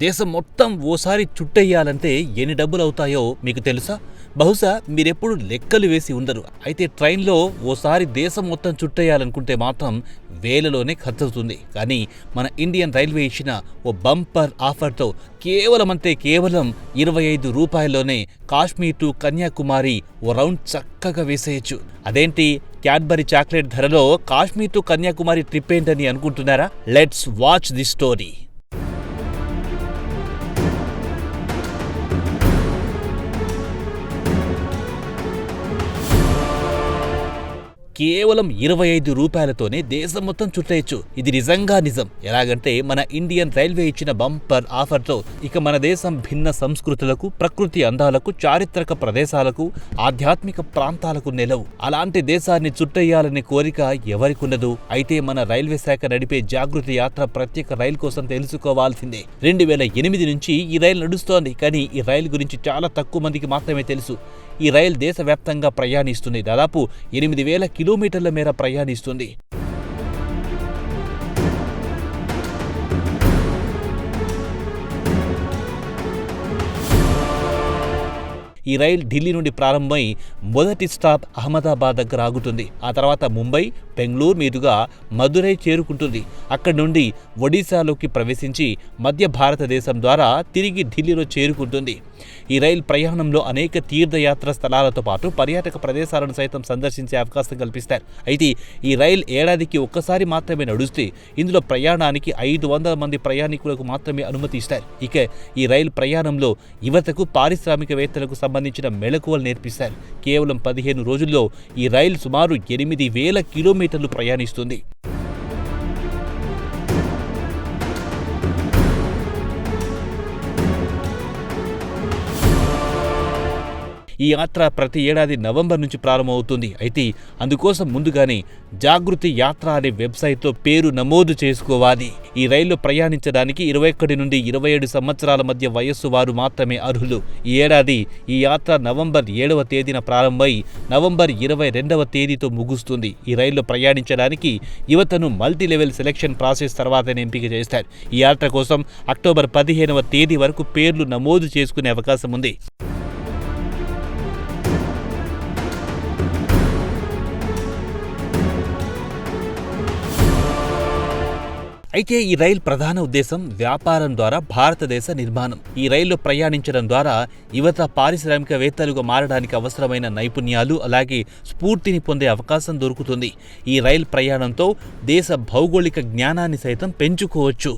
దేశం మొత్తం ఓసారి చుట్టెయ్యాలంటే ఎన్ని డబ్బులు అవుతాయో మీకు తెలుసా? బహుశా మీరెప్పుడు లెక్కలు వేసి ఉండరు. అయితే ట్రైన్లో ఓసారి దేశం మొత్తం చుట్టేయాలనుకుంటే మాత్రం వేలలోనే ఖర్చవుతుంది. కానీ మన ఇండియన్ రైల్వే ఇచ్చిన ఓ బంపర్ ఆఫర్తో కేవలం 25 రూపాయల్లోనే కాశ్మీర్ టు కన్యాకుమారి ఓ రౌండ్ చక్కగా వేసేయచ్చు. అదేంటి, క్యాడ్బరీ చాక్లెట్ ధరలో కాశ్మీర్ టు కన్యాకుమారి ట్రిప్ ఏంటని అనుకుంటున్నారా? Let's watch the story. కేవలం 25 రూపాయలతోనే దేశం మొత్తం చుట్టేయచ్చు. ఇది నిజంగా నిజం. ఎలాగంటే మన ఇండియన్ రైల్వే ఇచ్చిన బంపర్ ఆఫర్తో ఇక మన దేశం భిన్న సంస్కృతులకు, ప్రకృతి అందాలకు, చారిత్రక ప్రదేశాలకు, ఆధ్యాత్మిక ప్రాంతాలకు నెలవు. అలాంటి దేశాన్ని చుట్టేయాలనే కోరిక ఎవరికుండదు? అయితే మన రైల్వే శాఖ నడిపే జాగృతి యాత్ర ప్రత్యేక రైలు కోసం తెలుసుకోవాల్సిందే. 2008 నుంచి ఈ రైలు నడుస్తోంది. కానీ ఈ రైలు గురించి చాలా తక్కువ మందికి మాత్రమే తెలుసు. ఈ రైలు దేశవ్యాప్తంగా ప్రయాణిస్తుంది. దాదాపు 8,000 కిలోమీటర్ల మేర ప్రయాణిస్తుంది. ఈ రైలు ఢిల్లీ నుండి ప్రారంభమై మొదటి స్టాప్ అహ్మదాబాద్ దగ్గర ఆగుతుంది. ఆ తర్వాత ముంబై, బెంగళూరు మీదుగా మదురై చేరుకుంటుంది. అక్కడి నుండి ఒడిశాలోకి ప్రవేశించి మధ్య భారతదేశం ద్వారా తిరిగి ఢిల్లీలో చేరుకుంటుంది. ఈ రైలు ప్రయాణంలో అనేక తీర్థయాత్ర స్థలాలతో పాటు పర్యాటక ప్రదేశాలను సైతం సందర్శించే అవకాశం కల్పిస్తారు. అయితే ఈ రైలు ఏడాదికి ఒక్కసారి మాత్రమే నడుస్తే ఇందులో ప్రయాణానికి 500 మంది ప్రయాణికులకు మాత్రమే అనుమతి ఇస్తారు. ఇక ఈ రైలు ప్రయాణంలో యువతకు, పారిశ్రామికవేత్తలకు సంబంధించిన మెళకువలు నేర్పిస్తారు. కేవలం 15 రోజుల్లో ఈ రైలు సుమారు 8,000 కిలోమీటర్లు ప్రయాణిస్తుంది. ఈ యాత్ర ప్రతి ఏడాది నవంబర్ నుంచి ప్రారంభమవుతుంది. అయితే అందుకోసం ముందుగానే జాగృతి యాత్ర అనే వెబ్సైట్లో పేరు నమోదు చేసుకోవాలి. ఈ రైల్లో ప్రయాణించడానికి 21 నుండి 27 సంవత్సరాల మధ్య వయస్సు వారు మాత్రమే అర్హులు. ఈ ఏడాది ఈ యాత్ర నవంబర్ 7వ తేదీన ప్రారంభమై నవంబర్ 22వ తేదీతో ముగుస్తుంది. ఈ రైల్లో ప్రయాణించడానికి యువతను మల్టీ లెవెల్ సెలక్షన్ ప్రాసెస్ తర్వాతనే ఎంపిక చేస్తారు. ఈ యాత్ర కోసం అక్టోబర్ 15వ తేదీ వరకు పేర్లు నమోదు చేసుకునే అవకాశం ఉంది. అయితే ఈ రైలు ప్రధాన ఉద్దేశం వ్యాపారం ద్వారా భారతదేశ నిర్మాణం. ఈ రైల్లో ప్రయాణించడం ద్వారా యువత పారిశ్రామికవేత్తలుగా మారడానికి అవసరమైన నైపుణ్యాలు, అలాగే స్ఫూర్తిని పొందే అవకాశం దొరుకుతుంది. ఈ రైలు ప్రయాణంతో దేశ భౌగోళిక జ్ఞానాన్ని సైతం పెంచుకోవచ్చు.